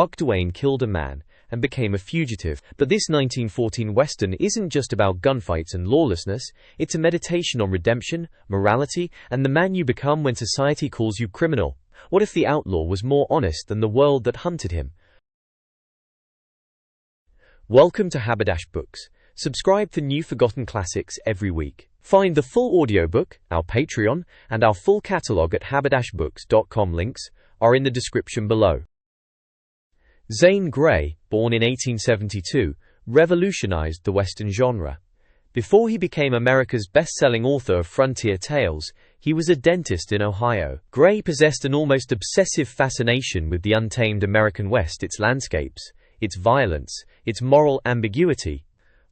Buck Duane killed a man and became a fugitive. But this 1914 Western isn't just about gunfights and lawlessness, it's a meditation on redemption, morality, and the man you become when society calls you criminal. What if the outlaw was more honest than the world that hunted him? Welcome to Haberdash Books. Subscribe for new forgotten classics every week. Find the full audiobook, our Patreon, and our full catalogue at haberdashbooks.com. Links are in the description below. Zane Grey, born in 1872, revolutionized the Western genre. Before he became America's best-selling author of frontier tales, he was a dentist in Ohio. Grey possessed an almost obsessive fascination with the untamed American West, its landscapes, its violence, its moral ambiguity.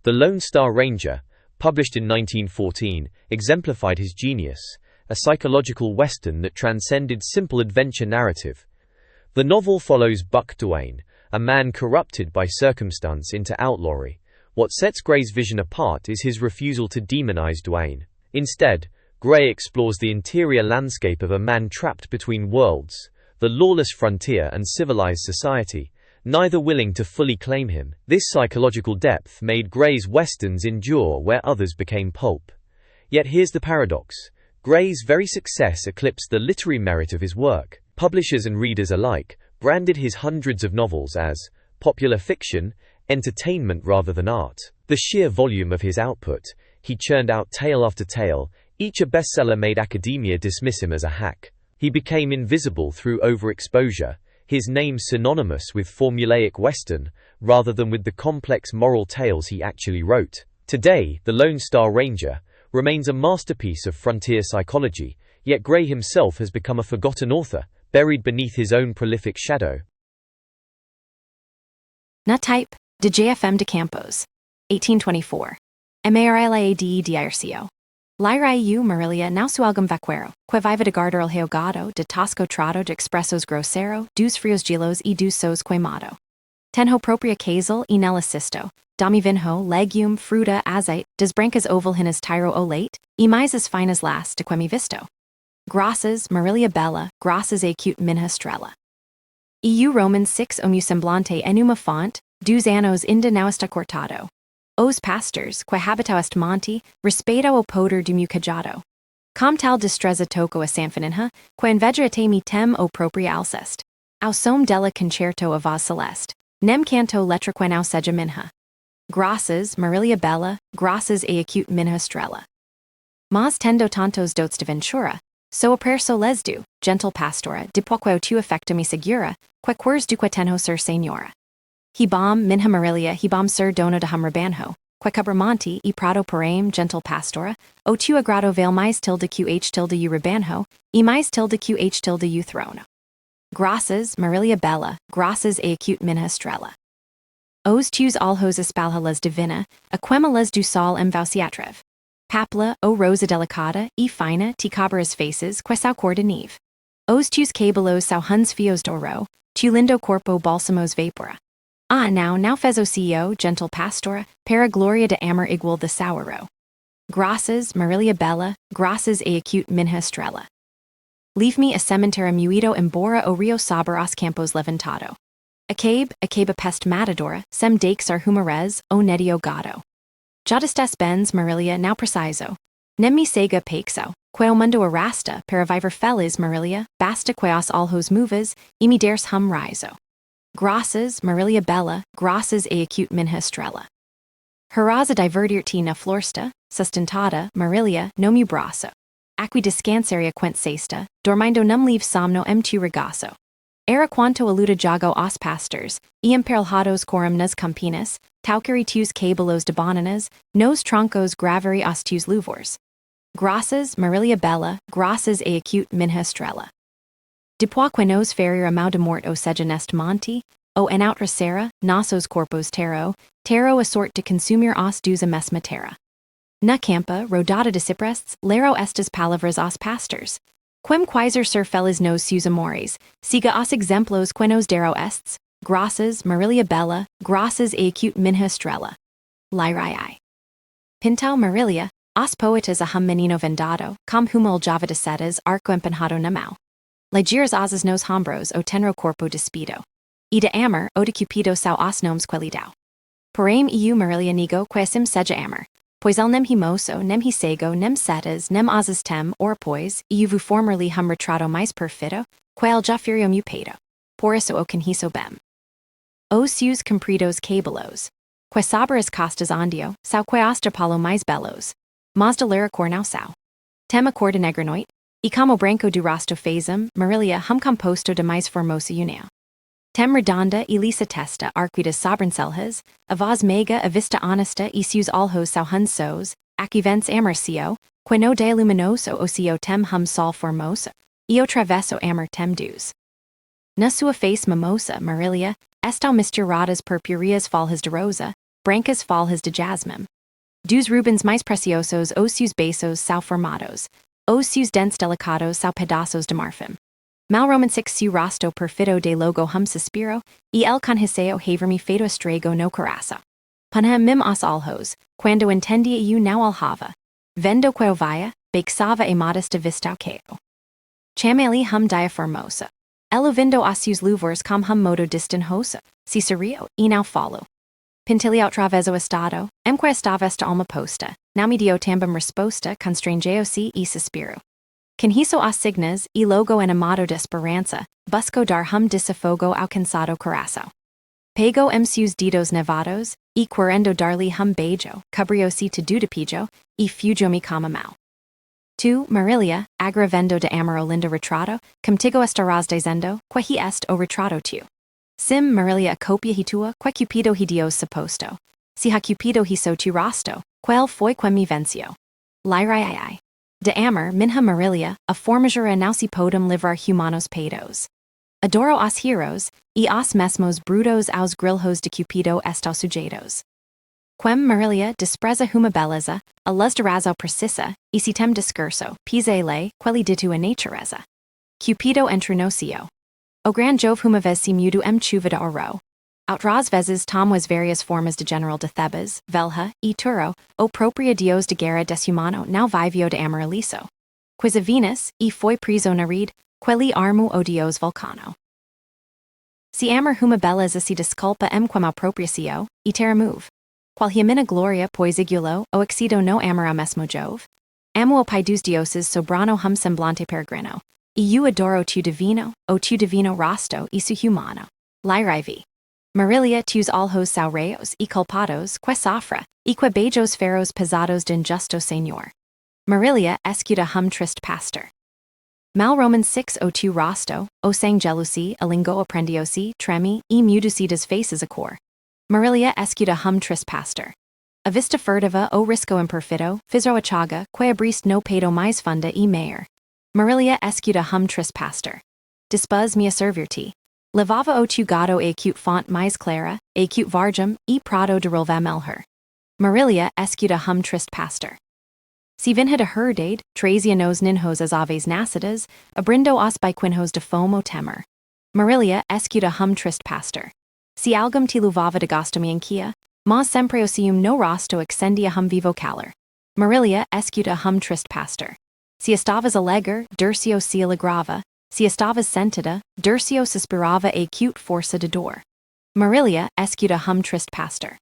The Lone Star Ranger, published in 1914, exemplified his genius, a psychological Western that transcended simple adventure narrative. The novel follows Buck Duane, a man corrupted by circumstance into outlawry. What sets Grey's vision apart is his refusal to demonize Duane. Instead, Grey explores the interior landscape of a man trapped between worlds, the lawless frontier and civilized society, neither willing to fully claim him. This psychological depth made Grey's Westerns endure where others became pulp. Yet here's the paradox. Grey's very success eclipsed the literary merit of his work. Publishers and readers alike branded his hundreds of novels as popular fiction, entertainment rather than art. The sheer volume of his output, he churned out tale after tale, each a bestseller, made academia dismiss him as a hack. He became invisible through overexposure, his name synonymous with formulaic Western, rather than with the complex moral tales he actually wrote. Today, The Lone Star Ranger remains a masterpiece of frontier psychology, yet Grey himself has become a forgotten author, buried beneath his own prolific shadow. Type de JFM de Campos, 1824. Marliadedircio. Lyrae Marilia nausualgum vaquero, que viva de guardar el geogado, de tosco trato de expressos grosero, dos frios gelos y dos sos quemado. Tenho propria casel y nel assisto, domi vinho, legume, fruta, azite, des brancas oval hinas tyro olate, y mais as finas las de quemi visto. Grasses, Marilia bella, grasses acute minha strella. EU Romans 6 omu semblante enuma font, dos annos inda nausta cortado. Os pastors, que habitao est monte, respeto o poder do meu cajado. Com tal destreza toco a sanfininha, que invegerate me tem o propria alcest. Au som della concerto a voz celeste, nem canto letra que nau seja minha. Grasses, Marilia bella, grasses a acute minha strella. Mas tendo tantos dotes de ventura, so aperso les do, gentle pastora, de poquo tu effecto me segura, que quers du que tenho ser senora. Hebam minha Marilia, hebam ser dono de hum rabanho, que cubramonte e prado parame, gentle pastora, o tu agrado vale mais tilde qh tilde u rabanho, e mais tilde qh tilde u throne. Grasses, Marilia bella, grasses a acute minha strella. Os tuus alhos espalha les divina, aquema les du sol em vauciatrev. Papla, o rosa delicata, e fina, ti cabras faces, que sau cor de neve. Os tuus cabelos sau huns fios d'oro, tu lindo corpo balsamos vapora. Now fezo ceo, gentle pastora, para gloria de amor igual the souro. Grasses, Marilia bella, grasses a acute minha strella. Leave me a cementera muido embora o rio saber os campos levantado. Acabe a pest matadora, sem dakes ar humarez, o nedio gado. Jadistas bens Marilia now preciso. Nem me sega paixo, queo mundo arrasta, para viver feliz Marilia, basta queos alhos moves, e me dares hum riso. Grasses, Marilia bella, grasses a acute minha strella. Heraza divertirti na florsta, sustentada, Marilia, no mu brasso. Aqui descansaria quent sesta, dormindo num leave somno tu regasso. Era quanto aluda jago os pastors, e imperalhados coram nas campinas, taucari tus cabelos de bananas, nos troncos graveri os tus luvors. Grasses, Marilia bella, grasses a acute minha strella. Depois que nos ferir amau de mort o seja nest monte, o en outra serra, nossos corpos terro a sort de consumir os dos a mesma terra. Na campa, rodada de ciprests, lero estas palavras os pastors. Quem quiser ser feliz nos seus amores, siga os exemplos que nos dero estes, grasses, Marilia bella, grasses a acute minha strella. Lyrae. Pintau Marilia, os poetas a hum menino vendado, com humil java de setas arco empanado na mão. Ligeiras asas nos hombros o tenro corpo despido. E de amor, o de cupido sao os nomes quelidao. Porém eu Marilia nego quesim seja amor. Pois el nem himoso, nem hisego, nem setas, nem osas tem, or pois, vu formerly hum retrato mais perfido, quel já furio mupedo. Por isso o conhiso bem. Os seus compridos cabelos. Que sabres costas ondio, sao que hasta palo mais belos. Mas de lyra cornau sao. Tem acorda negranoit, e como branco du rosto fazem, Marilia hum composto de mais formosa uneo. Tem redonda e lisa testa arquidas sobrancelhas, a voz mega a vista honesta e seus olhos sao hun sos, acuvents amercio, que no de luminoso ocio tem hum sol formosa, e o travesso amor tem dus. Na sua face mimosa, Marilia, estão misturadas purpurias folhas de rosa, brancas folhas de jasmim. Dos rubens mais preciosos os seus beijos sao formados, os seus dentes delicados sao pedaços de marfim. Malromancic su rosto perfido de logo hum suspiro, e el conhiseo haver-me feito estrego no coração. Panha mim os olhos, quando entendia eu não alhava. Vendo que via, beixava e modesta vistau queo. Chameli hum dia formosa. Elo vindo os seus louvores com hum modo distinhosa, si serio, e não falo. Pintilio traveso estado, que estava esta alma posta, não me dio também resposta constrangeo-se e suspiro. Conhiso as signas, e logo enamado de esperança, busco dar hum desafogo ao cansado coração. Pego seus dedos nevados, e querendo dar-lhe hum beijo, cubrio-se tudo de pijo, e fugiu-me como mal. Tu, Marilia, agravendo de amor linda retrato, contigo estarás dizendo, que he est o retrato tu. Sim, Marilia, a copia hitua, que cupido he dios supposto. Si ha cupido hiso tu rosto, quel foi que me vencio. Lyrai. De amor, minha Marilia, a formagera nausi podem livrar humanos peidos. Adoro os heroes, e os mesmos brutos aos grilhos de cupido estou sujeitos. Quem Marilia despreza uma beleza, a luz de razo precisa, e si tem discurso, pise lei, quelli ditu a natureza. Cupido entronocio. O gran jove uma vez si mudo chuva de oro. Outras vezes tom was varias formas de general de Thebes, Velha, e Turo, o propria dios de guerra deshumano now vivio de amoraliso. Quis a Venus, e foi priso narid, quelli armu o dios volcano. Si amor huma beleza si disculpa quem appropriacio, e terra move. Qual hiamina gloria pois igulo, o exido no amor mesmo Jove. Amo o pai dos dioses sobrano hum semblante peregrino, e eu adoro tu divino rosto e su humano. Lyrivi. Marilia tus olhos sao reos e culpados, que sofra, e que beijos feros pesados de injusto senhor. Marilia escuta hum triste pastor. Mal Roman 6 o tu rosto, o sang jealousy, a lingo aprendiosi, tremi, e mudusi das faces a cor. Marilia escuta hum triste pastor. A vista furtiva o risco imperfido, fizro a chaga, que abriste no pedo mais funda e maior. Marilia escuta hum triste pastor. Dispus me a servir-te. Levava o tu gado e acute font mais clara, e acute vargem, e prado de rilvam elher. Marilia escuta hum triste pastor. Si vinha de herdade, trazia nos ninhos as aves nascidas, abrindo os biquinhos de fomo temer. Marilia escuta hum triste pastor. Si algum te luvava de gostomi anquia, mas sempre ocium no rosto excendia hum vivo caler. Marilia escuta hum triste pastor. Si estavas alegre, Durcio se alegrava, si estavas sentida, Durcio suspirava e acute força de dor. Marilia escuta hum triste pastor.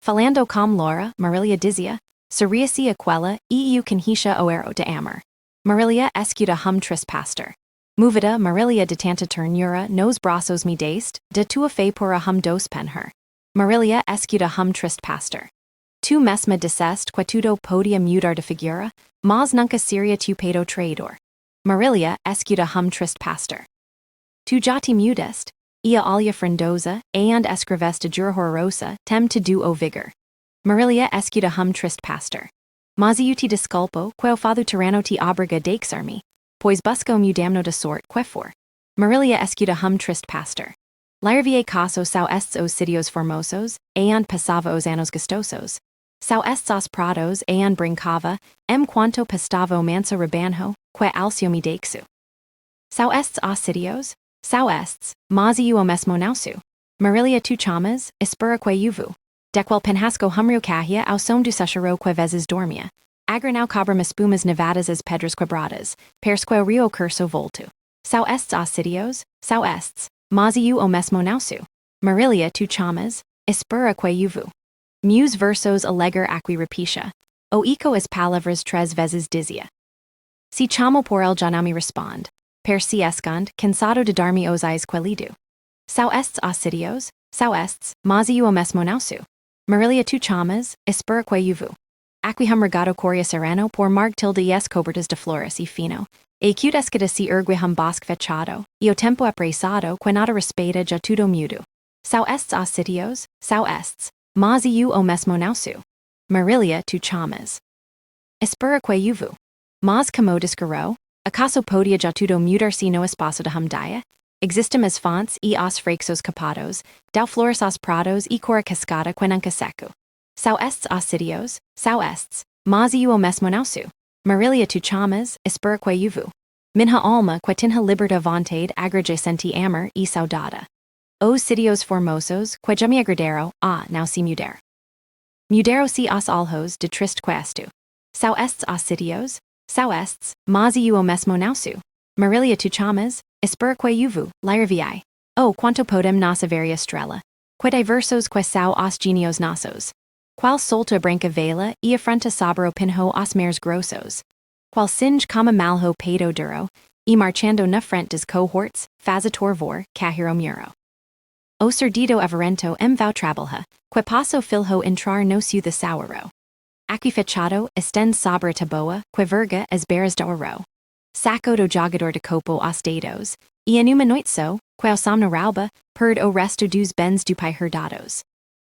Falando com Laura, Marilia dizia, seria-se aquela, e eu conhisha oero de amor. Marilia escuta hum triste pastor. Movida Marilia de tanta ternura nos braços me deste, de tua fe pura hum dos penher. Marilia escuta hum triste pastor. Tu mesma disseste que tudo podia mudar de figura, mas nunca seria tu pedo traidor. Marilia escuta hum triste pastor. Tu já te mudeste, ia alia frondosa, and escreveste jura horrorosa, tem te do o vigor. Marilia escuta hum triste pastor. Mas eu te disculpo, que o fado tirano te obriga deixar-me, pois busco mudamno de sorte que for. Marilia escuta hum triste pastor. Larvie caso sao estes os sitios formosos, and passava os anos gostosos. Sao estes os prados, and brincava, quanto pastavo manso rebanho, que alcio me deixo. Sao estes os sitios? Sao estes, mas eu o mesmo nausu. Marilia tu chamas, espera que uvu. Dequel penhasco humrio cahia ao som do sacharo que vezes dormia. Agranau cabra espumas nevadas as pedras quebradas, persque rio curso volto. Sao estes os sitios? Sao estes, Maziu o mesmo nausu. Marilia tu chamas, espera que uvu. Muse versos alegar aqui repitia. O eco as palavras tres vezes dizia. Si chamo por el janami respond. Per si escond, cansado de darmi os eyes quelidu. Sao ests ausidios, sao ests, maziu o mesmo nausu. Marilia tu chamas, espera que uvu. Aquihum regado coria sereno por marg tilde y cobertas de flores y fino. E cute escada si erguihum bosque fechado, y o tempo apresado que nada respeta ja tudo mudo. Sao ests ausidios, sao ests, maziu o mesmo nausu. Marilia tu chamas. Espera que uvu. Mas como discaro, acaso podia ja tudo mudar si no espaço de humdaya? Existem as fontes e os freixos capados, dau flores os prados e cora cascada que nunca seco. Sao ests ausidios, sao ests, maziu o mesmo nausu. Marilia tu chamas, espera que uvu. Minha alma que tinha liberta vontade agradecenti amor e saudada. Os sitios formosos que já me agradero, now si mudar. Mudero si os alhos de triste questu. Sao ests os sitios, sao ests, maziu o mesmo nausu. Marilia tu chamas, espera que uvu, lyre vi. Oh, quanto podem nos averia estrela. Que diversos que sao os genios nossos. Qual solta branca vela e afronta sabro pinho os mares grossos. Qual singe como malho peito duro, e marchando na frente des cohorts, fazator vor, cahiro muro. O serdido avarento vau trabalha, que passo filho entrar no su the sauro. Aqui fechado, estend sabra taboa, que verga as beras do oro. Saco do jogador de copo os dados, e enuma noitso, que ao somno rauba, perd o resto dos bens do pai herdados.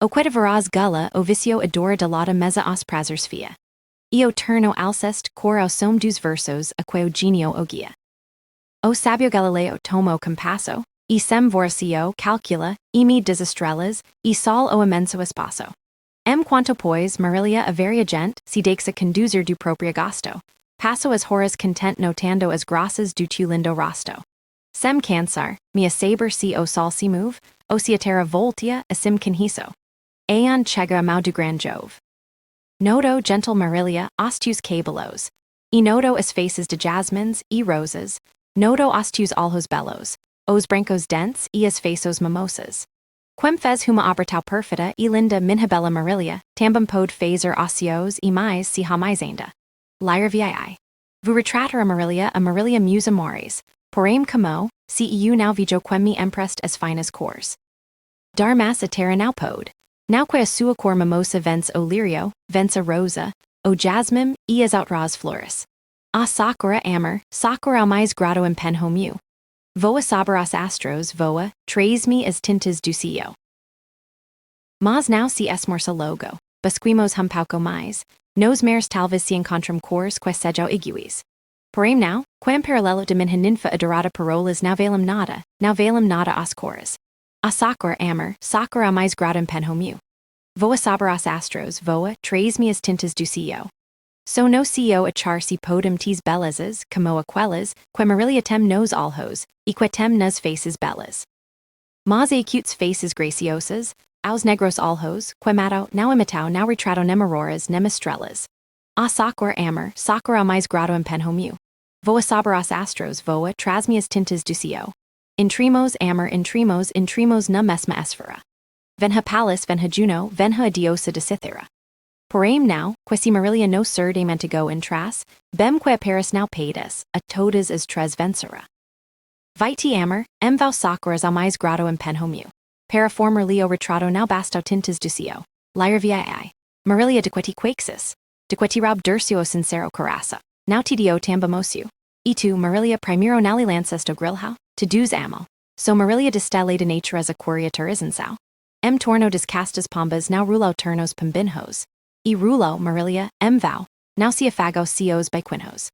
O que veraz gula o vicio adora de lata mesa os prazers fia. E o turno alcest cor ao som dos versos a que o genio o guia. O sabio Galileo tomo compasso, e sem voracio calcula, e me des estrelas, e sol o immenso espaço. Quanto pois, Marilia a varia gent, si dexa conduzer do proprio gasto. Passo as horas content notando as graças do tu lindo rosto. Sem cansar, mia saber si o sol si move, o si a terra voltia a sim conhiso. Aeon chega mau do gran Jove. Noto gentle Marilia, ostus cabelos. E noto as faces de jasmines, e roses. Noto ostus alhos bellos. Os brancos dents, e as faces mimosas. Quem fez huma obra perfida, e linda minha bella Marilia, também pode fazer ocios e mais si ha mais ainda. Lyre vii. Vu retrater a Marilia mus amores. Porém como, se eu now vijo quem me emprest as finas cores. Dar mas a terra now pode. Now que a sua cor mimosa vence o lirio, vence a rosa, o jasmine, e as outras flores. A sakura amor, sakura mais grado em penho mu. Voa saber as astros, voa, traze-me as tintas do cio. Mas now si esmorça logo, basquimos pauco mais, nos meres talvez si encontram cores que sejam iguis. Porém now, quam paralelo de minha ninfa adorada parolas now valem nada as cores. A sakura amor, sakura mais grado em penho mu. Voa saber as astros, voa, traze-me as tintas do cio. So no cio achar si podem tis belezas, como aquelas, que Marilia tem nos alhos, e que tem nas faces belas. Mas e cutes faces graciosas, aos negros alhos, que mato, now imitao, now retrato nem auroras, nem estrelas. A sakura amor, sakura mais grado em penho mu. Voa saber as astros, voa, traz-me as tintas do cio. Intrimos amor, intrimos na mesma esfera. Venha Pallas, venha Juno, venha a diosa de Cythera. Porém now, que si Marilia no ser de mentigo in tras, bem que Paris now paides, a todas as tres vencera. Viti amor, vau sacuras ao mais grado em penho mu. Para former leo retrato now basto tintas do cio. Lyre vii. Marilia de queti quaxis. De queti rob durcio sincero coraça. Now tidio tambamosiu. E tu, Marilia primero nali lancesto grilhau, te dus amo. So Marilia de stelle de nature as aquaria turisensau. Torno des castas pombas now rulo turnos pambinhos. E rulo, Marilia, vau, now si afago cios by quinhos.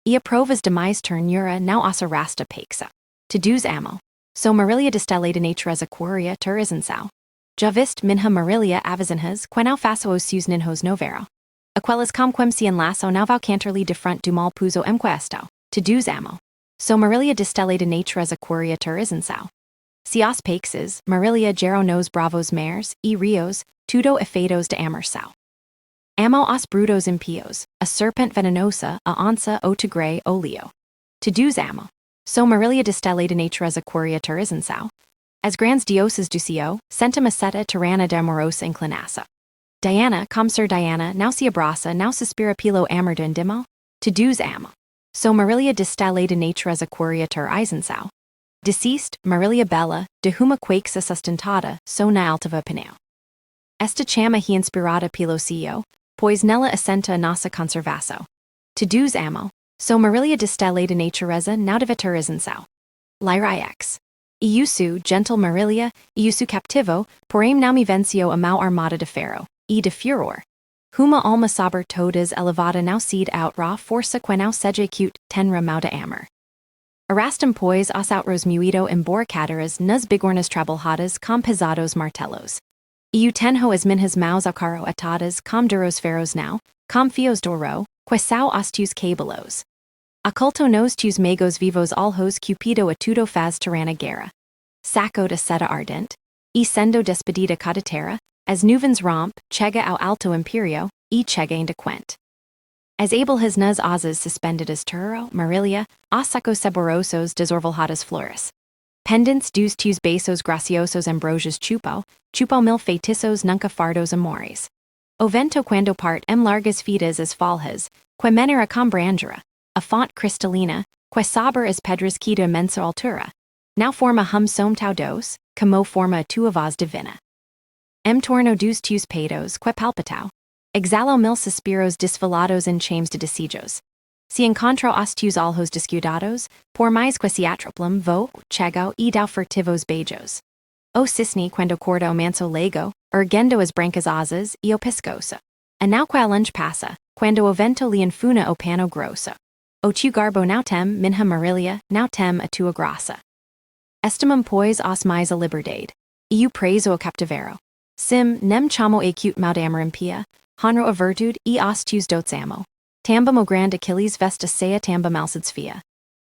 E aprovas de mais turnura now asa rasta paxa. Te dus amo. So Marilia de stelle de nature as aquaria turisensau. Javist minha Marilia avisinhas, quenau faso os seus ninhos novero. Aquelas comquem si enlaço now vau canterli de front du mal puso questo. Te dus amo. So Marilia de stelle de nature as aquaria turisensau. Si os paxes, Marilia gero nos bravos mares, e rios, tudo efeitos de amor sao. Amo os brutos impios, a serpent venenosa, a onça o tigre o leo. Te dus amo. so Marilia distelle de natureza quiriatur isensau. As grands dioses ducio, centum asceta tirana de amorosa inclinasa. Diana, com Sir Diana, now si abrasa, now suspira pilo amor de indimo? To do's amo. So Marilia distelle de natureza quiriatur isensau. Deceased, Marilia bella, de huma quaexa sustentata, so na altiva pineo. Esta chama he inspirata pilocio, pois nella assenta nasa conservaso. To do's amo, so Marilia distelle de natureza naudivetur isensau. Lyra ix. Iusu, gentle Marilia, iusu captivo, porame naumi vencio amau armada de ferro, de furor. Huma alma saber todas elevada now seed out ra força que now sejecute tenra mauda amor. Erastum pois os outros muito embora cateras nas bigornas trabalhadas com pesados martelos. Tenho as minhas maus ao caro atadas com duros ferros now, com fios doro, que sao os teus cabelos. Oculto nos teus magos vivos alhos cupido a tudo faz tirana guerra. Saco de seta ardent, sendo despedida cadatera, as nuvens romp, chega ao alto imperio, chega indequent. As able his nas asas suspended as turo, Marilia, os sacos saborosos desorvalhadas flores. Pendants dos teus besos graciosos ambrosias chupo mil feitiços nunca fardos amores. O vento quando part largas fitas as falhas, que menera combrandura, a font cristallina, que saber as pedras que de immensa altura. Now forma hum som tau dos, como forma tua voz divina. Torno dos teus peitos, que palpitao. Exhalo mil suspiros desvelados in chames de desejos. Si encontro os teus alhos descuidados, por mais que se atroplum vo, chego dao furtivos beijos. O cisne quando cordo manso lego, erguendo as brancas asas, o piscosa. A now que a lunge passa, quando o vento li infuna o pano grosso. O tu garbo now tem, minha Marilia, now tem a tua graça. Estimum pois os mais a liberdade. Praise o captivero. Sim, nem chamo acute maudamor impia, honro a virtude os teus dotes amo. Tamba mo grand Achilles vesta sea tamba malsids fia.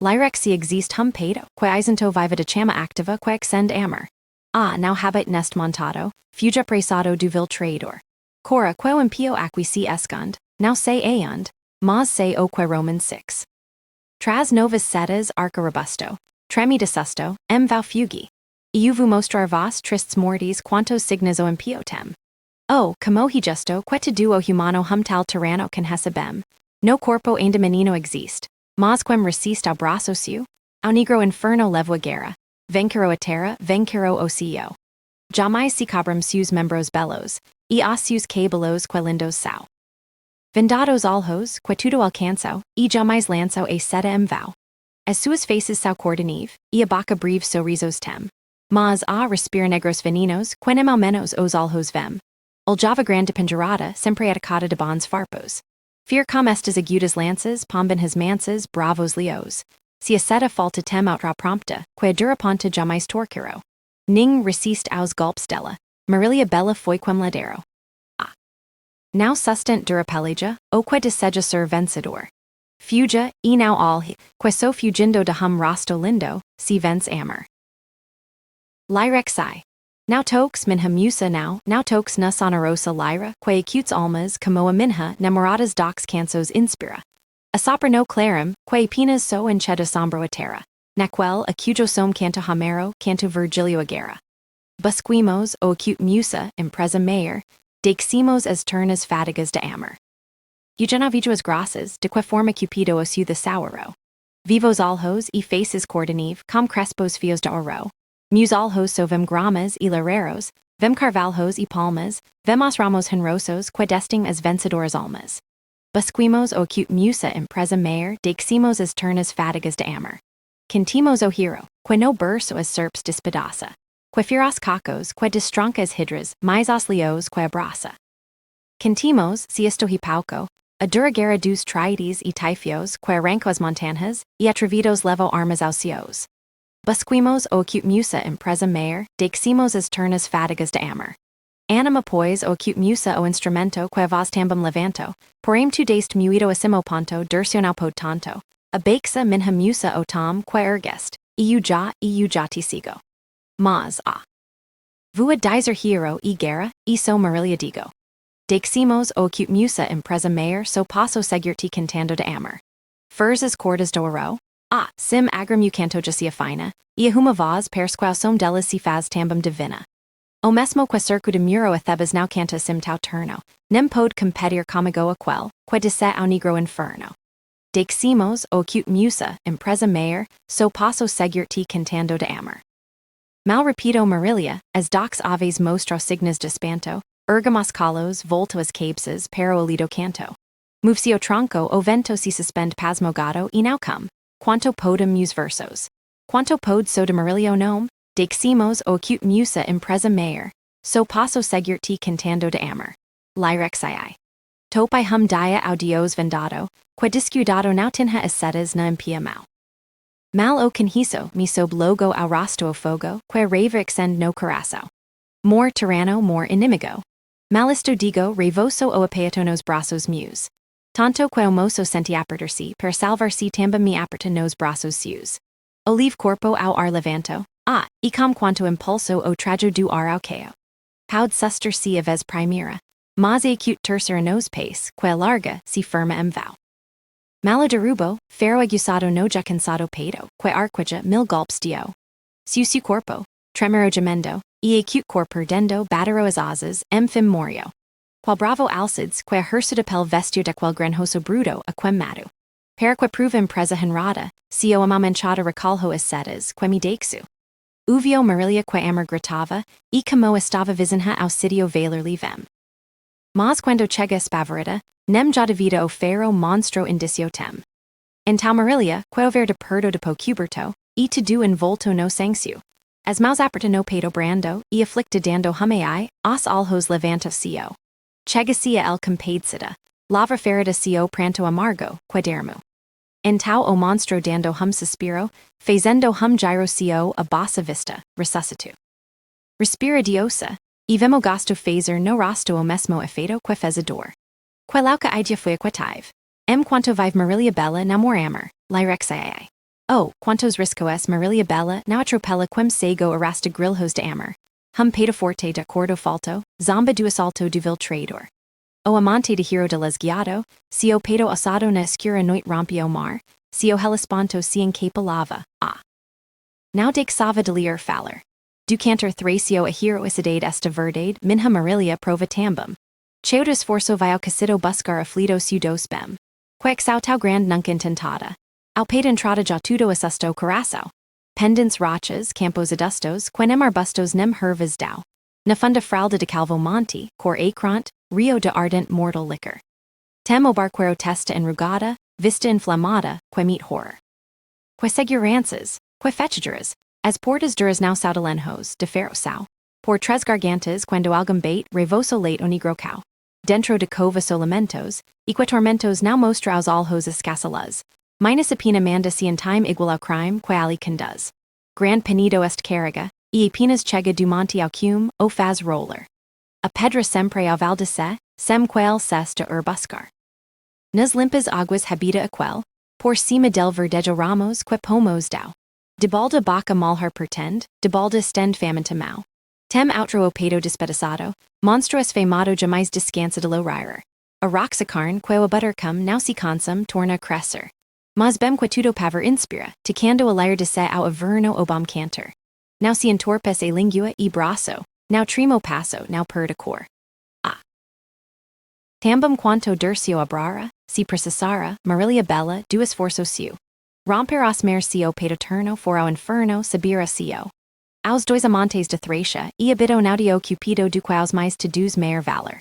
Lyrex si exist hum pedo, que isento viva de chama activa que exend amor. Now habit nest montado, fuga presado duvil traidor. Cora que impio acquisi escund, now say aeund, mas say o que Roman 6. Tras novas setas arca robusto, tremi de susto, vau fugi. Iuvu mostrar vos trists mortis quantos signas o impio tem. Como he justo que te duo humano hum tal tyranno conhecebem. No corpo ainda menino exist, mas quem resist ao braço seu, ao negro inferno levo a guerra, vencero a terra, vencero o ceo. Jamais se cabram seus membros belos, os seus cabelos que lindos sao. Vendados alhos, que tudo alcanço, jamais lanço a seta vau. As suas faces sao cordonive, a boca breve sorrisos tem. Mas respira negros veninos, quenem ao menos os alhos vem. Oljava grande pendurada, sempre atacada de bons farpos. Fear com estas agudas lances, pombin his manses, bravos leos. Si a seta falta tem outra prompta, que a duraponta jamais torquero. Ning resist aos golpes della, Marilia bella foi quem ladero. Now sustent durapeleja, o que deseja ser vencedor. Fuga, now all que so fugindo de hum rosto lindo, si vence amor. Lyrexi. Now toques minha musa now toques na sonorosa lyra, que acutes almas como a minha namoradas dox cansos inspira. A sopra no clarum, que penas so encheda sombro a terra. Naquel acujo som canto Homero, canto Virgilio Aguera. Busquimos o acute musa, impresa mayor, deximos as turnas fadigas de amor. Eugenavijo as graças, de que forma cupido o su the sauro. Vivos alhos faces cordonive, com crespos fios de oro. Mus alhos so vem gramas lareros, vem carvalhos palmas, vemos ramos henrosos que destim as vencedoras almas. Busquimos o acute musa impresa mayor, deximos as turnas fadigas de amor. Cantimos o hero, que no burso as serps despedasa. Que firos cacos, que destranca as hidras, mais os leos que abraça. Cantimos, si esto hipauco, a duragera dos trides typhios, que arranco as montanhas, atrevidos levo armas aos cios. Busquimos o acute musa impresa mayor, deximos as turnas fadigas de amor. Anima pois o acute musa o instrumento que vos tambum levanto, porém tu deste muito acimo ponto durcionau pod tanto, a bexa minha musa o tom que ergest, já ti sigo. Mas Vua dizer hero guerra, so Marilia digo. Deximos o acute musa impresa mayor so passo seguirti cantando de amor. Furs as cordas do oro, sim agram canto jacia fina, huma vaz persquao som delis si faz tambum divina. O mesmo que circo de muro a thebas now canta sim tau turno, nem pod competir comigo aquel, que disse au negro inferno. Deximos, o acute musa, impresa mayor, so passo seguir ti cantando de amor. Mal repito Marilia, as dox aves mostro signas de espanto, ergamos calos, volto as cabses, pero olido canto. Movcio tronco o vento si suspend pasmogato e now come, quanto podem mus versos. Quanto pod so de Marilio nome, deximos o acute musa impresa mayor, so passo seguir ti cantando de amor. Lyrexii. Topai hum dia audios vendado, que discudado now tinha ascetas na impia mau. Mal o conhiso, mi sob logo au rasto o fogo, que rave exend no corazo. More tyranno, more inimigo. Malisto digo, revoso o apeatonos braços meus. Tanto que o moço senti apertar-se, per salvar-se tamba mi aperta nos braços seus. Olive corpo au ar levanto, e com quanto impulso o trajo do ar au cao. Paud suster si a vez primera, mas acute tercera nos pace, que larga, si firma vau. Malo derubo, ferro agusado no já cansado pedo, que arquija mil golpes dio. Su corpo, tremero gemendo, e acute corpo dendo batero as asas, fim morio. Qual bravo alcides, que hersuda pel vestio de quel granhoso brudo aquem matu. Per que pruva impresa henrada, si o amamanchada recalho as setas, que mi dexu. Uvio Marilia que amor gritava, e como estava vizinha au sitio valerli vem. Mas quando chega spavarita, nem já devida o ferro monstro indicio tem. En tal Marilia, que over de perdo de po cuberto, e to do in volto no sanxio. As maus aperta no pedo brando, e afflicta dando humeai, os alhos levanto cio. Chega cia el compadecida, lava ferida cio pranto amargo, que dermu. En tau o monstro dando hum suspiro, fazendo hum gyro cio a bassa vista, resuscitu. Respira diosa, e vemo gasto fazer no rasto o mesmo efeito que fezador. Que lauca idea foi aquative. Quanto vive Marilia bella namor amor, lyrexii. Quantos riscoes Marilia bella now atropella quem sego arrasta grilhos de amor. Hum pedo forte de cordo falto, zamba do assalto do vil traidor. O amante de hero de lesgiado, si o pedo asado na escura noit rompio mar, si o hellespanto si en capa lava, Now dexava delir faller. Du canter thracio a hero isidade esta verdade, minha Marilia prova tambum. Cheudas forso vial casido buscar aflido sudo spem. Quex tau grand nunc intentada. Au peda entrada já tudo assusto coraçao. Pendants rachas, campos adustos, quenem arbustos nem hervas dau. Na funda fralda de calvo monte, cor acront, rio de ardent mortal liquor. Temo barquero testa enrugada, vista inflamada, que meet horror. Que seguranças, que fechaduras, as portas duras now saudalenhos, de ferro sao. Por tres gargantas quando algum bait revoso late onigro cao. Dentro de cova solamentos, eque tormentos now mostra aos alhos escasalas. Minus a pena manda si in time igual ao crime, que ali conduz. Grand penido est carrega, e penas chega do monte ao cume, o faz roller. A pedra sempre ao valdece, sem quel ses de buscar. Nas limpas aguas habita aquel, por cima del verdejo ramos que pomos dau. De balda baca malhar pretend, de balda stend famenta mau. Tem outro o pedo despedazado, monstro es famado jamais descansa de lo rirer. A roxacarn que o buttercum now si consum torna crescer. Mas bem que tudo paver inspira, tocando a lyre de se ao averno obam canter. Now si entorpes a lingua e braço, now trimo passo, now per de cor. Tambum quanto durcio abrara, si processara, Marilia bella, duas forso su. Romper os mercio pedoterno for ao inferno sabira cio. Aos dois amantes de Thracia, e habito naudio cupido do quaus mais to dus maior valor.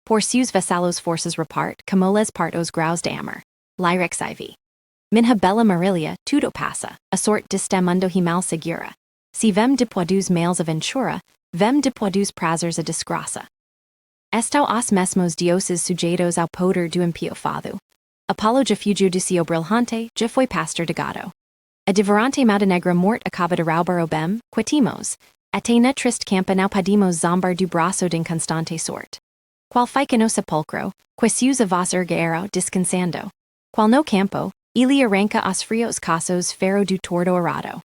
Por seus vassalos forças repart, camoles partos graus de amor. Lyrex IV. Minha bella Marilia, tudo passa, a sort diste mundo himal segura. Si vem depois males aventura, vem depois prazers a desgraça. Estão os mesmos dioses sujeitos ao poder do impio fado. Apollo já fugiu do seu brilhante, já foi pastor de gado. A divorante Maudanegra mort acaba de roubar o bem, quetimos, até na triste campa não podemos zombar do braço de inconstante sort. Qual fica no sepulcro, que seus avós ergueram descansando. Qual no campo, ele arranca os frios casos ferro do tordo arado.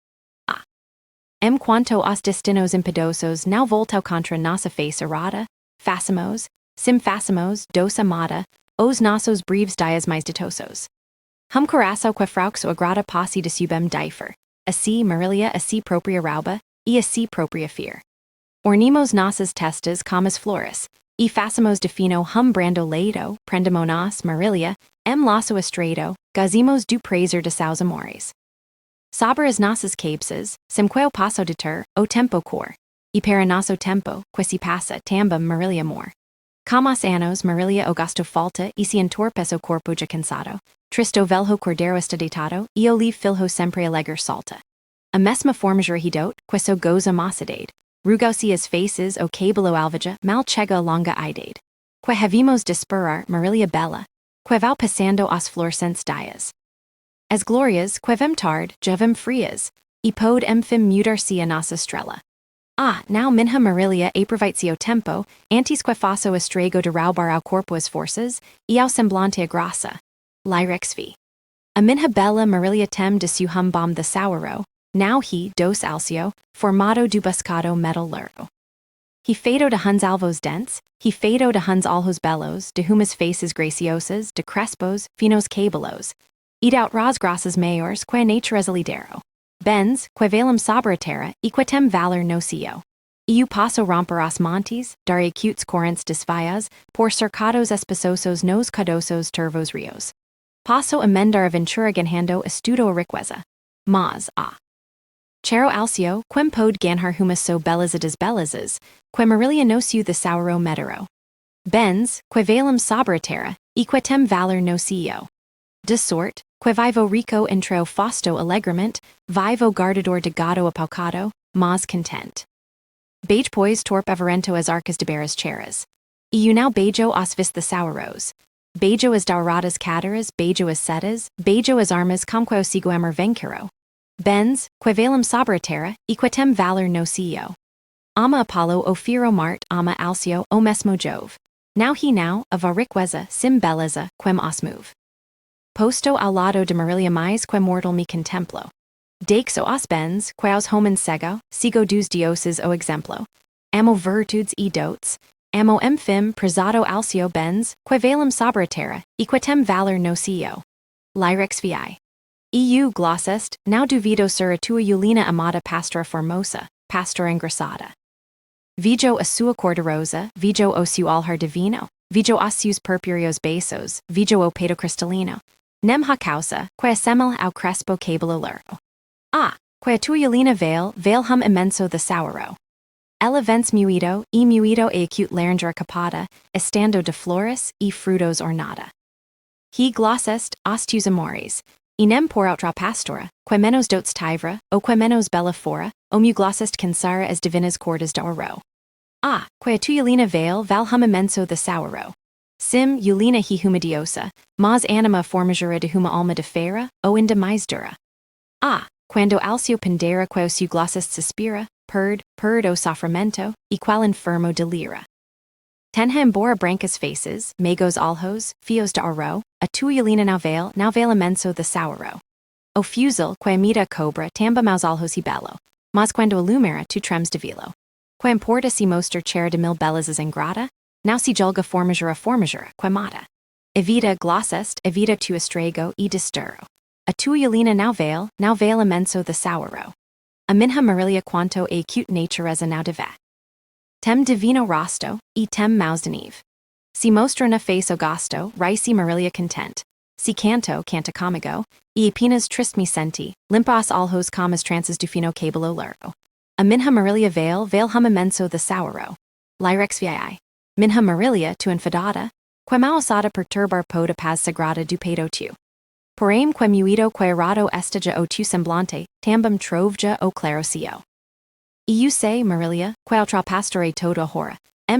Quanto os destinos impiedosos não voltam contra nossa face arada, facemos, sim facemos, dos amada, os nossos breves dias mais ditosos. Hum coração que fraux o agrada posse de subem difer. Assim Marilia assim propria rauba, e assim propria fear. Ornimos nossas testas camas flores, e façamos defino hum brando leito, prendemo nos, Marilia, laço estreito, gazimos do prazer de seus amores. Sobre as nossas cabeças, semqueo passo deter, o tempo cor, e para nosso tempo, que se passa, também Marilia mor. Camas anos Marilia Augusto falta, e se entorpece o corpo já cansado, tristo velho cordero está deitado, e o livre filho sempre alegre salta. A mesma formatura hidot, que so goza mocidade, rugausi as faces o cabelo alvaja, mal chega longa idade. Que havimos desperar Marilia bella, que vau passando as florescentes dias. As glorias, que vem tard, jovem frias, e pod fim mudar-se a nossa estrela. Now minha Marilia aproveite o tempo, antes que faço estrego de roubar ao corpo as forças, e ao semblante a graça. Lyrex vi. A minha bella Marilia tem de su hum bom de sauro, now he, dos alcio, formado do buscado metal luro. He feito de huns alvos dentes, he feito de huns alhos bellos, de humas faces graciosas, de crespos, finos cabelos. Eat out ras grassas maiores, que natureza lidero. Bens, que valem sobre terra, e que tem valor nocio. Eu passo romper os montes, dar acutes correntes desvias, por cercados espaçosos nos cadosos turvos rios. Passo emendar aventura ganhando estudo a riqueza. Mas, Chero alcio, quem pod ganhar humas so beleza das belezas, que Marilia nocio the sauro medero. Bens, que valem sobre terra, e que tem valor nocio. De sorte, que vivo rico intro fausto alegrement, vivo guardador de gado apaucado, mas content. Beige pois torp everento as arcas de beras cheras. E now bejo os vis the sauros. Bejo as dauradas cateras, bejo as setas, bejo as armas comquo sigo emer vencero. Bens, que valem sobre terra, e que tem valor nocio. Ama Apollo o firo mart, ama alcio o mesmo Jove. Now a riqueza, sim beleza, quem os move. Posto ao lado de Marilia mais que mortal me contemplo. Deixo os bens, que aos homens sigo dos dioses o exemplo. Amo virtudes e dotes, amo fim prezado alcio bens, que valem sobre terra, e que tem valor nocio. Lyrex vi. Eu glossest, now duvido sur a tua Julina amada pastora formosa, pastora engraçada. Vijo a sua cordorosa, vijo o su alhar divino, vijo os seus purpureos besos, vijo o pedo cristalino. Nem ha causa, que assemel ao crespo cabelo luro. Que a tua Julina veil hum immenso the sauro. Ela vence muido e acute laryngra capada, estando de flores e frutos ornada. He glossest, os tus amores, e nem por outra pastora, que menos dotes tivra, o que menos bella fora, o mu glossest cansara as divinas cordas de oro. Que a tua Julina val hum immenso the sauro. Sim, Julina he humidiosa, mas anima formagura de huma alma de feira, o inda mais dura. Quando alcio pendera quo su glossest suspira, purd o sofrimento, e qual infermo delira. Tenha embora brancas faces, megos alhos, fios de oro, a tua Julina now val immenso the sauro. O fusil, que imita cobra tamba maus alhos e bello, mas quando illumera tu trems de vilo. Que importa si mostra chera de mil belezas ingrata, now si julga formagura, que mata. Evita glossest, evita tu estrego e disturo. A tua Julina now val immenso the sauro. A minha Marilia quanto a acute natureza now deve. Tem divino rosto, e tem maus de neve. Si mostra na face Augusto, risi Marilia content. Si canto, canta comigo, e apenas trist me senti, limpas alhos camas trances do fino cabelo luro. A minha Marilia val hum immenso the sauro. Lyrex vi. Minha Marilia tu enfadada, que mal osada perturbar pod a paz sagrada do pedo tu. Porém que muido que errado estaja o tu semblante, também trovja o clarocio. Eu sei, Marilia, que outra pastore todo hora,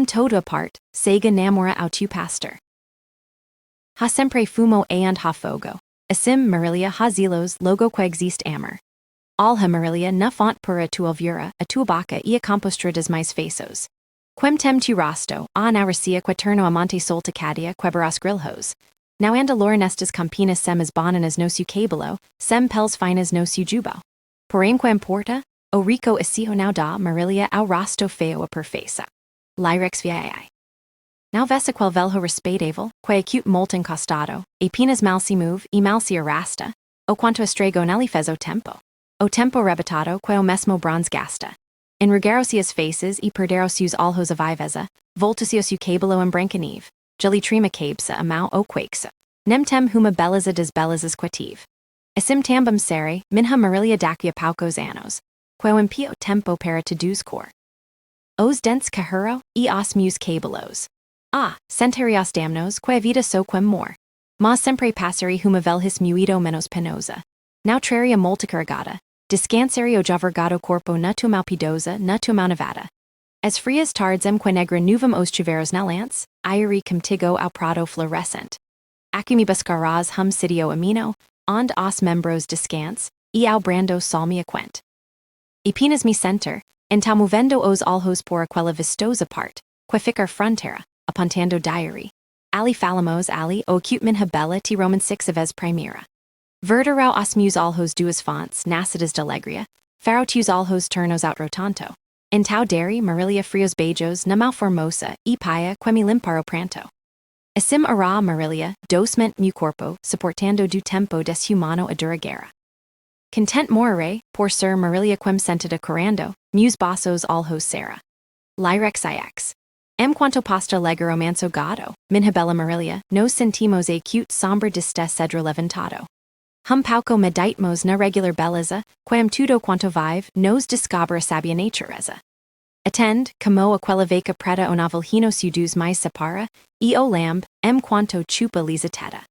todo apart, sega namora ao tu pastor. Ha sempre fumo and ha fogo. Assim Marilia ha zelos logo que existe amor. Alha Marilia na font pura tu alvura, a tua boca e a compostura das mais faces. Quem tem tu rosto, na racia quaterno amante solta cadia queberas grilhos. Now anda lorinestas campinas sem as bananas no su cabelo, sem pels finas no su jubo. Porém que importa, o rico esiho now da Marilia ao rosto feo a perfeisa. Lyrex vi. Now vesiquel velho respedevel, que acute molten costado, apenas malsi move, e malsi arrasta, o quanto estrego nelli fezo tempo. O tempo rebitado, que o mesmo bronze gasta. In regarocias faces e perderocius alhos aviveza, voltucios u cabelo embrancaneve, jelly trima cabsa amau o quakeса. Nemtem huma belliza des bellizas quative. Esim tambum sere, minha marilia dacia paucos annos, quo impio tempo para tedus cor. Os dents cahuro, e os mus cabelos. Ah, centerios damnos, que vida so quem mor. Ma sempre passeri huma velhis muido menos penosa. Nautraria multicarregata, descanserio javergado corpo nutum alpidosa, nutum nevada. As frias tardsem que negra nuvum os chuveros nalance, ieri comtigo au prado fluorescent. Acumibus caras hum sitio amino, ond os membros descans, e au brando salmia quent. Epinas mi center, en tal movendo os alhos por aquella vistosa part, que ficar frontera, apuntando diary. Ali falamos ali o acute minha bella ti Roman 6 aves primera. Verterau os mus alhos duas fonts, nascidas d'alegria, farotius alhos turnos out rotanto. En tau deri marilia frios bejos namau formosa, e paia quemi limparo pranto. Esim ara marilia, dosment mu corpo, supportando du tempo des humano aduragera. Content morere, por ser marilia quem sentida corando, mus bossos alhos sera. Lyrex ix. Quanto pasta legero manso gado, minha bella marilia, nos sentimos a cute sombra diste cedro levantado. Hum pauco meditmos na regular belliza, quam tudo quanto vive, nos discobra sabia natureza. Attend, como aquella veca preta o navelhino sudus mais separa, e o lamb, quanto chupa lisa teta.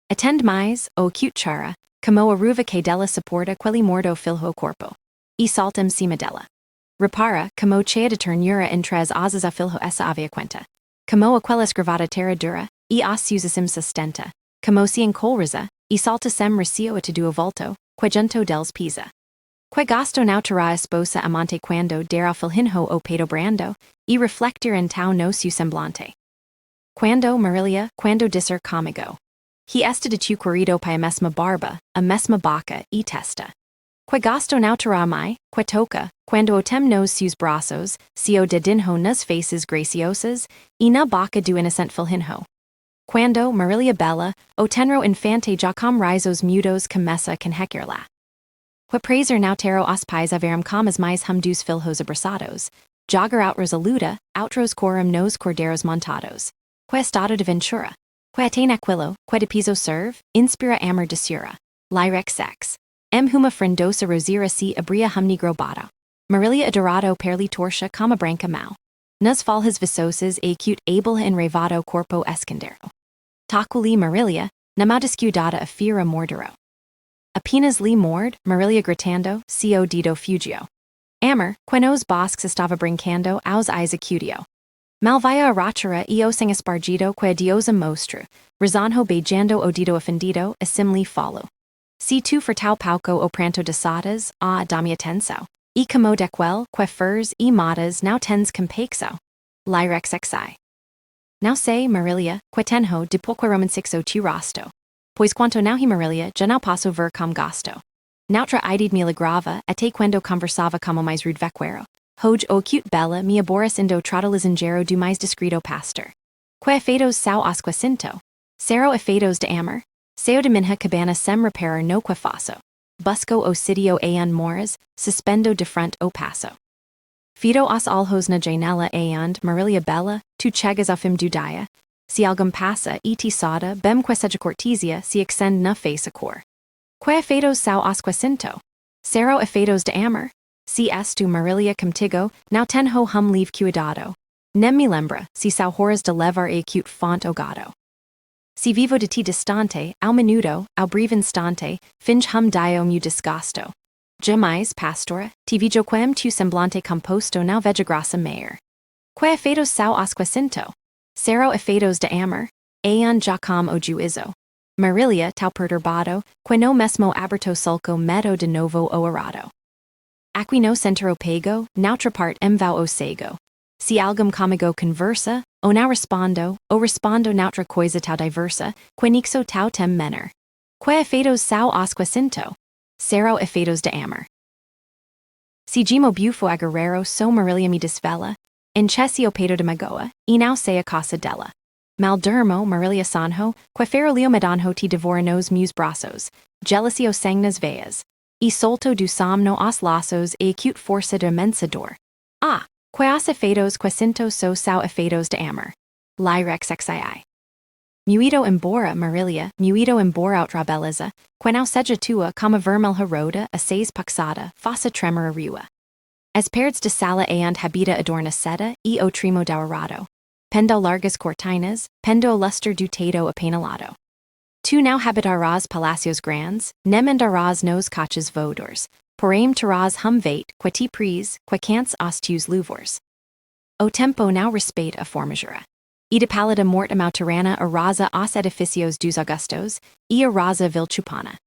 Attend mais, o cute chara, como a ruva que della supporta quelli mordo filho corpo. E saltem cimadella. Repara, como chea de ternura entres asas a filho essa avia quenta. Como aquella sgravata terra dura, e os usasim sustenta. Como si encolriza, e salta sem recio a teduo volto, que junto dels pisa. Que gasto natura esposa amante quando dera filhinho o pedo brando, e reflectir en tau no su semblante. Quando marilia, quando disser comigo. He esta de tu querido pa a mesma barba, a mesma boca, e testa. Que gasto natura mai, que toca, quando otem nos sus braços, si o dedinho nas faces graciosas, e na boca do innocent filhinho. Quando, marilia bella, o tenro infante jacom rizos mudos começa conhecerla. Que prazer nautero os pais averum comas mais hum dos filhos abraçados, jogger out resoluta, outros corum nos corderos montados. Que estado de ventura. Que attain aquilo, que de piso serve, inspira amor desura. Lyrex sex. Huma frendosa rosira si abria hum negro bada. Marilia adorado perli torcia cama branca mau. Nas falhas visosas acute able enrevado corpo escondero. Taculi marilia, namau descudada a fira mordero. Apenas li mord, marilia gritando, co dido fugio. Amor, quenos bosques estava brincando aos eyes acudio. Malvaya arachera eo sem espargido que diosa mostra, rezanho beijando o dido ofendido, assimli follow. Si tu fertau pauco o pranto desadas, damia tenso. E como dequel, que furs e matas now tens compexo. Lyrex xi. Now say, marilia, que tenho de porque Roman 6 o tu rasto. Pois quanto now he marilia, já não passo ver com gasto. Nautra idid me lagrava, até quando conversava como mais rude vequero. Hoj o cute bella me aboris indo tratalizingero do mais discreto pastor. Que efeitos sao asquacinto. Cero efeitos de amor. Seo de minha cabana sem reparar no que faço. Busco o sitio aeon moras, suspendo de front o passo. Fido os alhos na janela aeond, marilia bella, tu chegas afim dudia. Si algum passa, e ti sada, bem que seja cortesia, si extend na face a cor. Que efeitos sao asquacinto. Cero efeitos de amor. Si estu marilia contigo, now tenho hum leave cuidado. Nem me lembra, si sao horas de levar a acute font o gado. Si vivo de ti distante, au minuto, au breve instante, finge hum dio mu disgusto. Jamais, pastora, ti vigo quem tu semblante composto now veja grassa meier. Que efeitos sao asquacinto. Cero efeitos de amor. Aeon jacom o juizo. Marilia tau perturbado, que no mesmo aberto sulco medo de novo o arado. Aquino centero pego, nautrapart vau o sego. Si algum comigo conversa, o now respondo nautra coisa tau diversa, que nixo tau tem menor. Que efeitos sao asquacinto. Cero efeitos de amor. Si gimo bufo aguerrero so marilia me desvela, Incesio pedo de magoa, inau sea casa della. Maldermo, Marilia sanho, quefero leo medanho ti devorinos mus brasos, jealousio sagnas veas. E solto du somno os laços e acute força de mensador. Ah, queas efeitos quesinto so sao efeitos de amor. Lyrex xii. Muito embora, Marilia, muito embora outra beleza, quenau seja tua como vermelha roda, a seis paxada, faça tremor a rua. As perdes de sala and habita adorna seta, e o trimo dourado. Pendo largas cortinas, pendo lustre do teto apenalado. Tu now habitarás palacios grandes, nem andarás nos coches voadores, porém terás hum vate, que te prise, que cants os teus louvors. O tempo now respeita a formagera. E de pallida mort amauterana arrasa os edificios dos augustos, e arrasa vil chupana.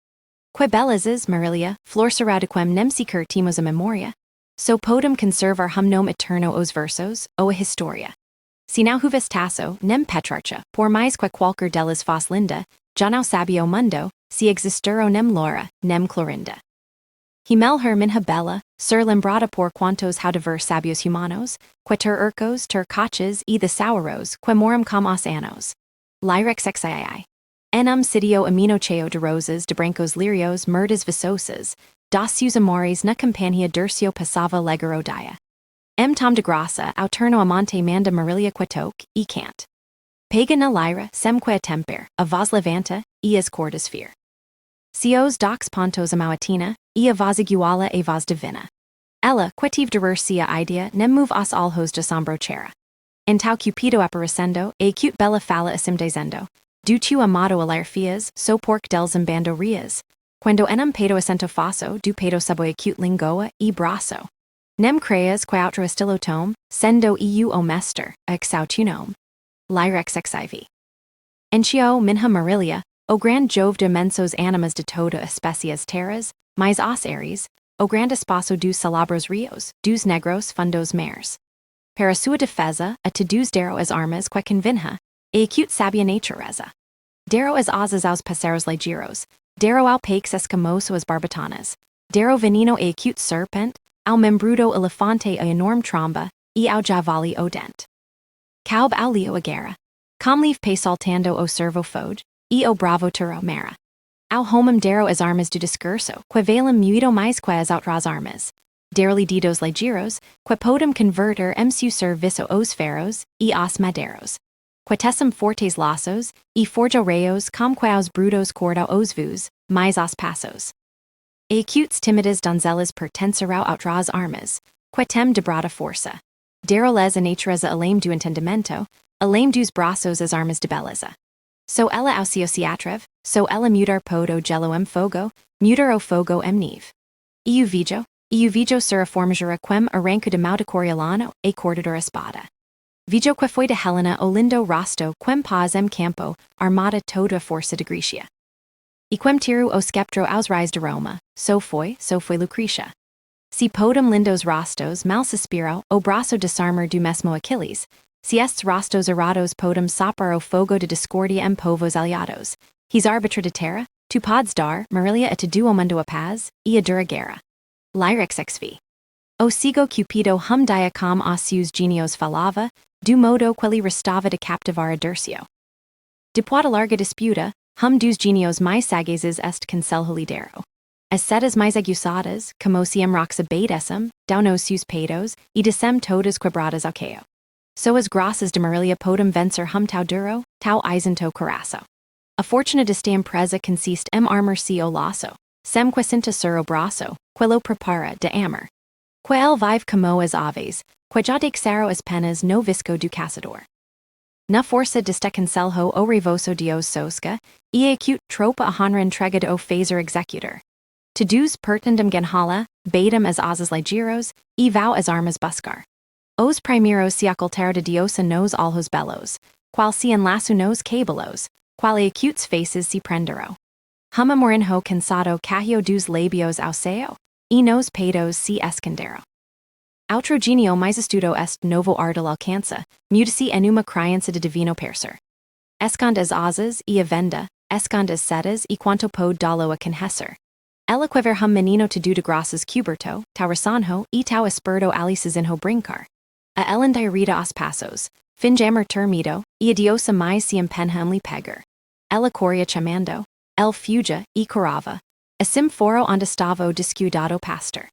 Que belezas, Marilia, flor seradiquem nem sequer timos a memoria, so podem conservar hum nome eterno os versos, o a historia. Si now huves tasso, nem petrarcha, por mais que qualquer delas fos linda, já não sabia o mundo, si existero nem Laura, nem Clorinda. Himelher minha bella, ser lembrada por quantos haudever sabios humanos, que ter urcos, ter coches e the sauros, que moram com os anos. Lyrex xii. Enum sitio aminocheo de rosas de brancos lirios merdas visosas, dos seus amores na companhia durcio passava legero dia. Tom de graça, auterno amante manda Marilia quetoque, e cant. Pega na lyra, semque a temper, a vos levanta, e as cordas fear. Cios dox pontos amauatina, e a vos iguala e vos divina. Ella, quetive diversia idea, nem move os alhos de sombrocera. En tau cupido apparecendo, e cute bella fala assimdezendo, du tu amado alar fias, so porc del zimbando rias. Quando enum pedo acento faso, du pedo sabo acute lingoa, e brasso. Nem creas que outro estilo tome, sendo eu o mester, exau tu nome. Lyrex xiv. Enchio minha Marilia, o grande jove de mensos animas de toda especias terras, mais os ares, o grande espaço dos salabros rios, dos negros fundos mares. Para sua defesa, a te dos dero as armas que convinha, e acute sabia natureza. Dero as asas aos passeros ligeiros, dero ao paix escamoso as barbatanas, dero veneno e acute serpent, ao membrudo elefante a enorme tromba, e ao javali o dente. Caub ao leo a guerra. Com leave pay saltando o servo fode, e o bravo turo mera. Ao homem dero as armas do discurso, que valem muito mais que as outras armas. Deroli didos ligeiros, que podem converter su serviço os ferros, e os madeiros. Que tessem fortes laços, e forjo reos com que os brudos corda os vus, mais os passos. E acutes timidas donzelas pertencerão outras armas, que tem de brada força. Deroles a natureza além do entendimento, além dos braços as armas de beleza. So ela aucio se atrev, so ela mudar podo gelo fogo, mudar o fogo neve. Eu vijo sur a formagera quem arranco de mau de Coriolano, e cordador espada. Vijo que foi de Helena o lindo rosto quem paz campo, armada toda a força de Grecia. E quem tiru o sceptro aos rais de Roma, so foi Lucretia. Si podem lindos rostos mal suspiro, o braço desarmor do mesmo Achilles, si estes rostos arados podem soprar o fogo de discordia povos aliados, his arbitra de terra, tu podes dar, Marilia et duo mundo a paz, e a dura guerra. Lyrex xv. O sigo cupido hum dia com os seus genios falava, do modo quelli restava de captivar a Durcio. Depois de larga disputa, hum dos genios mais sagazes est conselho lidero. As setas mais aguçadas, como siem roxa beidessem, daunos seus peidos, e descem todas quebradas ao caio. So as graças de Marilia podem vencer hum tau duro, tau isento coraço. A fortuna desta empresa consiste armor si o laço, sem que sinta sur o braço, quello prepara de amor. Que el vive como as aves, que já deixaram as penas no visco do caçador. Na força desta conselho o revoso Dios sosca, e acute tropa a honra entrega o fazer executor. To dos pertendem genhala, beidem as asas ligeiros, e vau as armas buscar. Os primeiros se ocultar de Diosa nos alhos belos, qual se enlaço nos cabelos, qual e acutes faces se prendero. Huma morinho cansado cahio dos labios auseo, e nos peidos se escondero. Outro genio mais estudo est novo ardal alcança, mudici enuma criança de divino perser. Escond as asas e a venda, escond as setas e quanto pode dalo a conhecer. Ela quiver hum menino to do de graças cuberto, tau rasanho e tau esperto alices inho brincar. a elen diarrhea os passos, finjammer termito, e adiosa mais siam penhamli pegar. Ela coria chamando, el fuga, e corava, a sim foro ondestavo discudado pastor.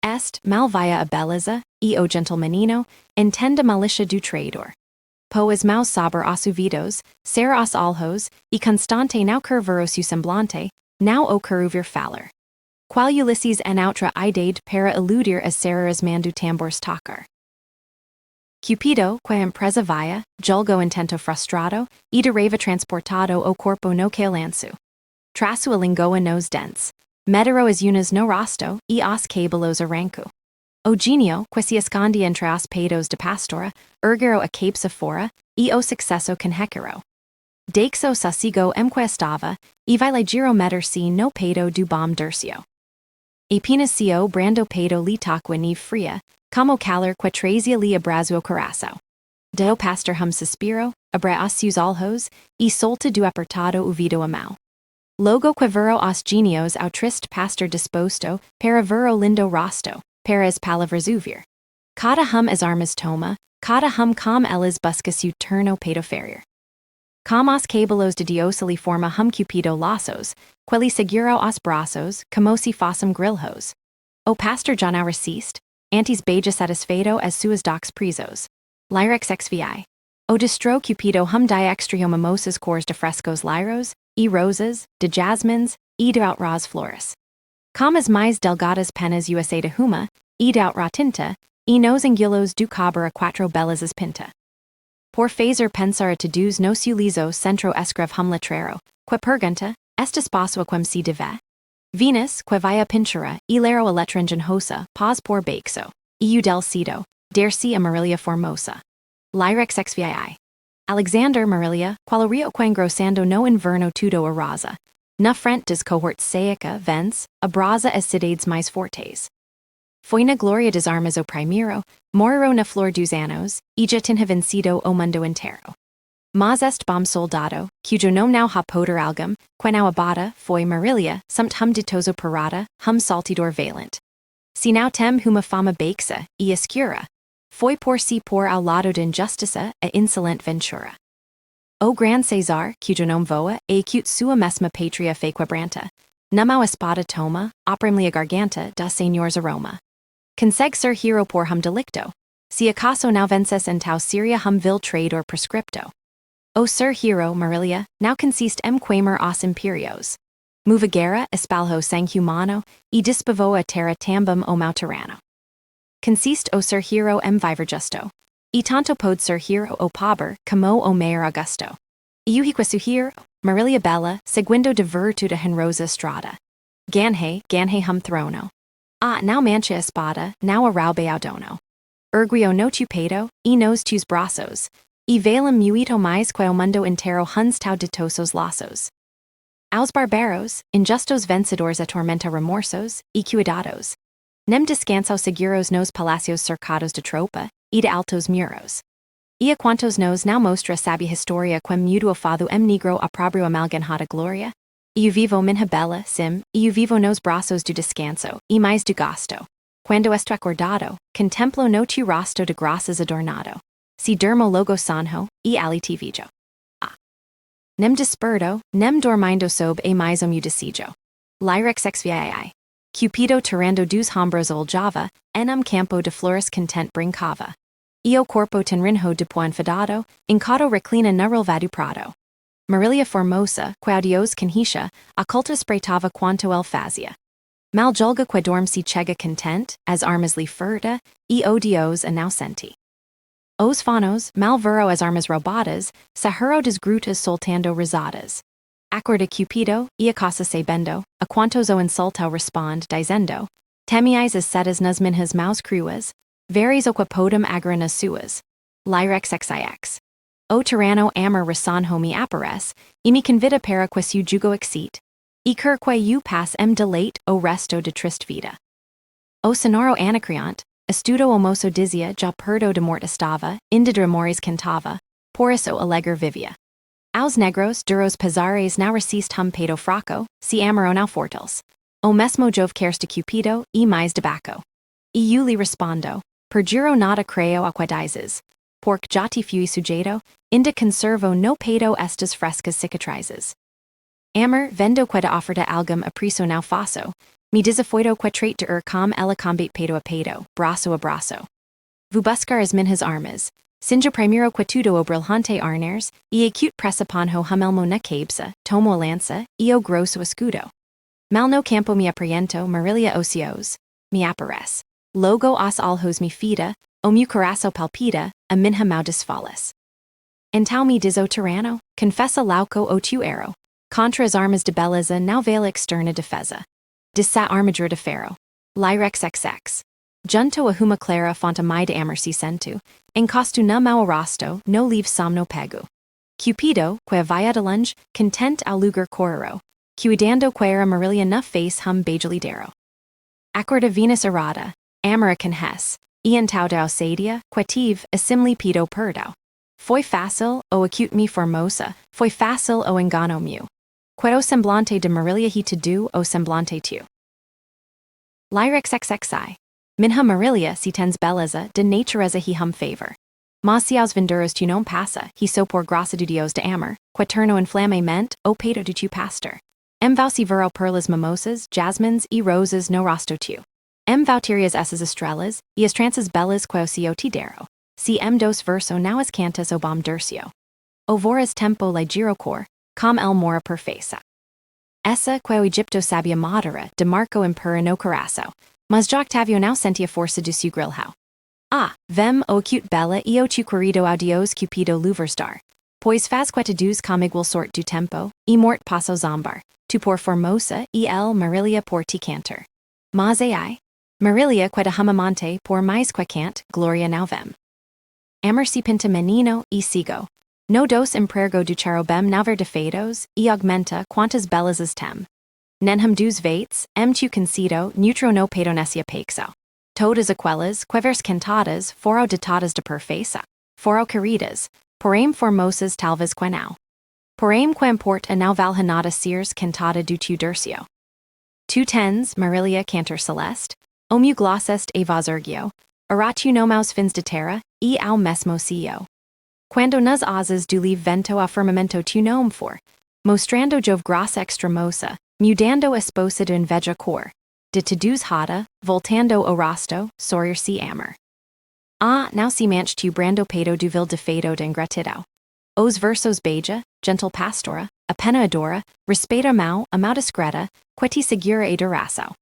Est, mal via a beleza, e o gentle menino, intenda malicia do traidor. Poes maus saber os uvidos, ser os alhos, e constante now curveros u semblante, now o curuvir faller. Qual Ulysses en outra idade para eludir as sereras mandu tambors tocar. Cupido, que empresa via, julgo intento frustrado, e dereva transportado o corpo no que lanço. Trasu a lingoa nos dents. Medero as unas no rosto, e os cabelos arranco. O genio, que se esconde entre os peitos de pastora, ergero a capes fora, e o successo conhecero. Deixo sasigo emque estava, e vai giro meter si no peito do bom dercio. Apenas co brando peito li taqua neve fria, como calor que trazia li abrazo coração. Deo pastor hum suspiro, abra os seus olhos, e solta do apertado ouvido amau. Logo que vero os genios ao triste pastor disposto, para vero lindo rosto, para as palavras ouvir. Cada hum as armas toma, cada hum com elas busca seu turno peito ferir. Com os cabelos de Dios ali forma hum cupido laços, quelli seguro os braços, como se fossem grilhos. O pastor já não resiste, antes beija satisfeito as suas docs presos. Lyrex XVI. O destro cupido hum dia extrio mimosas cores de frescos lyros, e rosas, de jasmines, e de outras flores. Com as mais delgadas penas USA de huma, e de outra tinta, e nos anguilos do cobre a quatro belezas pinta. Por fazer pensar a todos nos liso centro escreve hum letrero, que pergunta, este espaço a quem se deve? Venus, que via pintura, e lero a letra engenhosa, pos por baxo, e del cido, dersi a Marilia formosa. Lyrex XVI. Alexander Marilia, qual rio quen grossando no inverno tudo a rosa. Na frente des cohorts seica, vents, a brasa as cidades mais fortes. Foi na gloria des armas o primeiro, moriro na flor dos anos, e já tinha vencido o mundo inteiro. Mas est bom soldado, cujo nome não ha poder algum, quen ao abata, foi Marilia, sumt hum ditoso parada, hum saltidor valent. Se não tem uma fama baixa, e escura, foi por si por ao lado de injustiça, a insolent ventura. O gran Cesar, cujo nome voa, e acute sua mesma patria fe quebranta, num ao espada toma, oprimli a garganta da senhores aroma. Consegue ser hero por hum delicto, se acaso não vences en tau Syria hum vil trade or prescripto. O ser hero, Marilia, now consiste quemer os imperios. Muva guerra, espalho sangue humano, e dispavo a terra tambum o mau tirano. Consiste o ser hero viver justo. E tanto pode ser hero o pobre, como o mayor augusto. Iuhique su hero, Marilia bella, seguindo de virtude henrosa strada. Ganhe hum throno. Now mancha espada, now a raube ao dono. Erguio no tu peito, e nos tus braços, e valem muito mais que o mundo inteiro huns tau ditosos laços. Aos barbaros, injustos vencedores atormenta remorsos, e cuidados. Nem descansao seguros nos palacios cercados de tropa, e de altos muros. E a quantos nos now mostra sabia historia quem mudo fado negro opprobrio amalganhada gloria, e vivo minha bella sim, e vivo nos braços do descanso, e mais do gasto. Quando esto acordado, contemplo no tu rosto de graças adornado. Si dermo logo sanho, e alitivijo. Nem desperdo, nem dormindo sob e mais umudicijo. Lyrex XVI. Cupido tirando dos hombros oljava, enum campo de flores content brincava. Io corpo tenrinho de poen fadado, incado reclina narrelvadu prado. Marilia formosa, quaudios conhisha, occulta spreitava quanto el fazia. Maljolga que dormsi chega content, as armas li furta, e odios a now senti. Os fanos, malvero as armas robadas, sahuro des grutas soltando risadas. Acorda Cupido, e a casa sabendo, a quantos o insulto respond dizendo, temiais as setas nas minhas maus cruas, veres o quapodum agra nas suas. Lyrex XIX. O tyranno amor rasanho me apares, e me convida para que su jugo exit, e cur que u pass delate o resto de trist vida. O sonoro anacreant, estudo o moço dizia já perdo de morte estava, inda de amores cantava, por isso alegre vivia. Aos negros duros pesares now resist hum pedo fraco, si amaro now fortals. O mesmo jove cares de Cupido, e mais debaco. E eu lhe respondo, perjuro nada creo aquadizes, pork jati fui sujeto, inda conservo no pedo estas frescas cicatrizes. Amor, vendo queda offerta algum apriso now faso, mi disafoito quetrate de com ela combate pedo a pedo, braço a braço. Vu buscar as minhas armas, sinja primero quetudo o brilhante arners, e acute pressaponho humelmo na cabeza, tomo a lança, e o grosso escudo. Mal no campo mi apriento marilia ocios, mi apares. Logo os alhos mi fida, o meu coração palpita, a minha mau desfalas. Entau mi dizo tirano, confessa lauco o tu ero, contra as armas de beleza now vela externa defesa. Dissa armadura de ferro. Lyrex XX. Junto a huma clara fonta mai de amersi sentu, encostu na mau arasto, no leave somno pegu. Cupido, que viadalunge, content al lugar correro, cuidando quera marilia na face hum bajulidero. Accorda Venus errata, amora conhes, ientau da ausadia, quetive, assimli pedo perdo. Foi facil, o acute mi formosa, foi facil o engano mu. Quedo semblante de marilia he to do o semblante tu. Lyrex XXI. Minha marilia si tens beleza de natureza he hum favor. Mas si aos venduros tu non passa, he so por graça de Dios de amor, queterno inflamme ment, o pedo de tu pastor. Vau si vero perlas mimosas, jasmines e roses no rosto tu. Vau tirias essas estrelas, e as trances belas quo si o tidero. Si dos verso now as cantas o bom durcio. O voras tempo ligero cor, com el mora perfeisa. Essa quo Egipto sabia modera, de Marco impera no coração, mas de Octavio now sentia força de su grilhau. Vem o acute bella e o tu querido audios cupido luverstar, pois faz quetidus com igual sort do tempo, e mort passo zombar, tu por formosa e el marilia por ti canter. Mas ai, marilia queta humamante por mais quecant, gloria now vem. Amor si pinta menino e sigo. No dos imprergo ducharo bem now ver defeitos, e augmenta quantas bellas as tem. Nenhum dos vates, tu concedo, neutro no pedonesia pexo. Todas aquelas, quevers cantadas, foro ditadas de perfeisa. Foro queridas, porém formosas talvez quenau. Porém quem porta now valhanada sears cantada do tu durcio. Tu tens, marilia cantor celeste, o mu glossest e vazergio, aratu nomaus fins de terra, e au mesmo cio. Quando nas asas do leave vento a firmamento tu nome for, mostrando jove grassa extremosa, mudando esposa de inveja cor, de tedus hada, voltando o rosto, sorir si amor. Now si manch tu brando pedo du vil defeito de ingratido. Os versos beja, gentle pastora, apena adora, respeta mau, amau discreta, queti segura e duraço.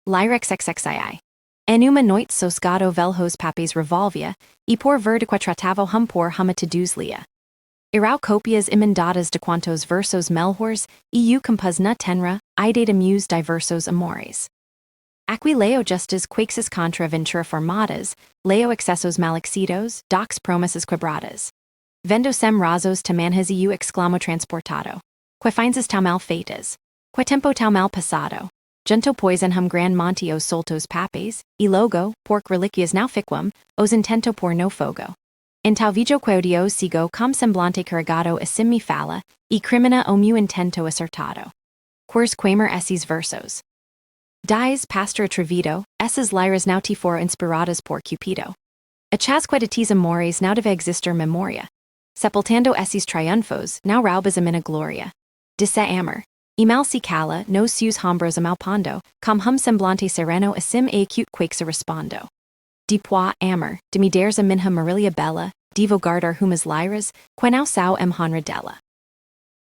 Lyrex XXII. Enuma noit sosgado velhos papes revolvia, e por ver de quatratavo hum por huma tedus lia. Irau copias emendadas de quantos versos melhores, e u compus na tenra, ide de muse diversos amores. Aqui leo justas quixes contra ventura formadas, leo excessos malexitos, dox promesas quebradas. Vendo sem razos te manhas e u exclamo transportado. Que findes tal mal feitas. Que tempo tal mal passado. Junto poison hum gran monte os soltos papes, e logo, porc reliquias now fiquam, os intento por no fogo. En tal vigio quodio sigo com semblante carregado assim mi fala, e crimina o meu intento acertado. Quers quamer esses versos. Dies pastor atrevido, essas lyras now te foro inspiradas por Cupido. Achas queditis amores now deve existir memoria. Sepultando esses triunfos, now raubas a mina gloria. Disse amor. E mal si cala, nos seus hombros a malpondo, com hum semblante sereno assim e acute quakesa respondo. Depois amor, de me dares a minha marilia bella, devo guardar humas lyras, que não sao honra dela.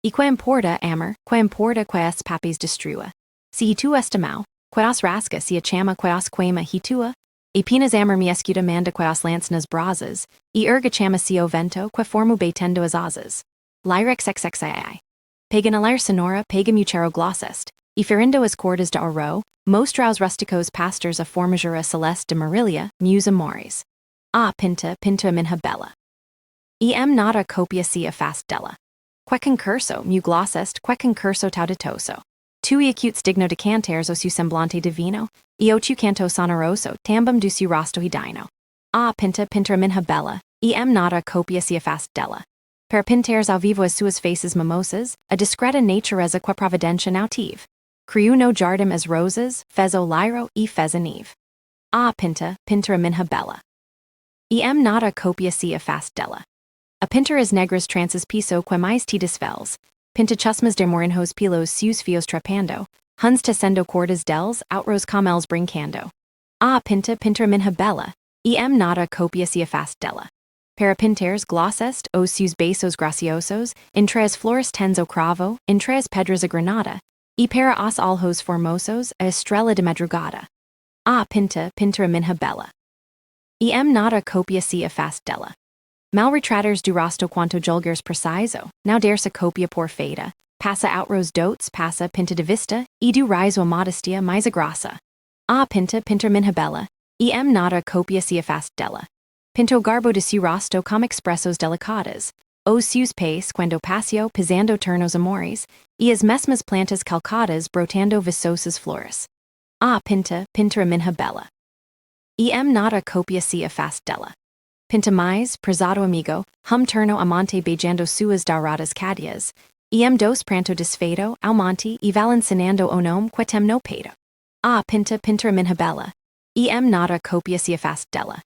E que importa, amor, que importa que as papes destrua. Si tu estimau, que os rasca si a chama que os queima hitua, e pinas amor me escuta manda que os lance nas brasas, e erga chama si o vento que formu beitendo as asas. Lyrex XXII. Pagan a lyre sonora paga muchero glossest, e ferindo as cordas de oro, mostraus rusticos pastors a formagura celeste de marilia, muse amores. Pinta minha bella. Nada copia si a fast della. Que concurso, mu glossest, que concurso tauditoso. Tu e acute stigno de canteres o su semblante divino, e o tu canto sonoroso, tambum du su rosto hidino. Pinta minha bella, nada copia si a fast della. Per pinteres ao vivo as suas faces mimosas, a discreta natureza que providentia nautive. Criu no jardim as rosas, fez o lyro e fez a neve. Pinta minha bella. nata copia sia fast della. A pinter as negras trances piso que mais te desvels. Pinta chusmas de morinhos pilos seus fios trepando. Huns tessendo cordas dels, outros camels brincando. Pinta minha bella. Nata copia sia fast della. Para pinters glossest, os seus besos graciosos, entres flores tenzo cravo, entres pedras a granada, e para os alhos formosos, a estrela de madrugada. Pinta minha bella. Nata copia sia fast della. Mal retratters do rosto quanto julgers preciso, now dersa copia por fada, passa outros dotes passa pinta de vista, e do riso a modestia mais a graça. Pinta minha bella. Nata copia sia fast della. Pinto garbo de seu rosto com expressos delicadas, os seus pés quando passio pisando ternos amores, e as mesmas plantas calcadas brotando viçosas flores. Pinta minha bella. Nata copia sia fast della. Pinta mais, prezado amigo, hum terno amante beijando suas douradas cadeias, dos pranto desfeito, aumante e valencinando o nome quetem no peito. Pinta minha bella. Nata copia sia fast della.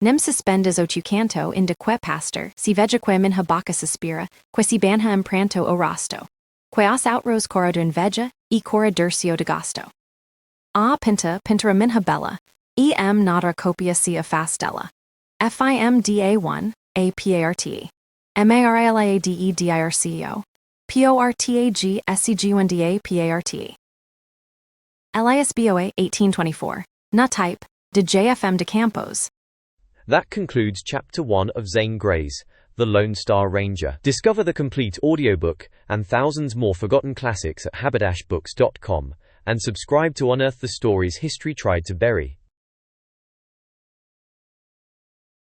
Nem suspendas o tu canto in de que pastor, si veja minha boca suspira, que si banha pranto o rosto. Que os outros cora de inveja, e cora durcio de gosto. Pinta minha bella. Nata copia sia fast della. FIMDA1, APART. MARILIADEDIRCO. PORTAGSCG1DA PART. LISBOA 1824. Na type, de JFM de Campos. That concludes Chapter 1 of Zane Grey's The Lone Star Ranger. Discover the complete audiobook and thousands more forgotten classics at haberdashbooks.com and subscribe to unearth the stories history tried to bury.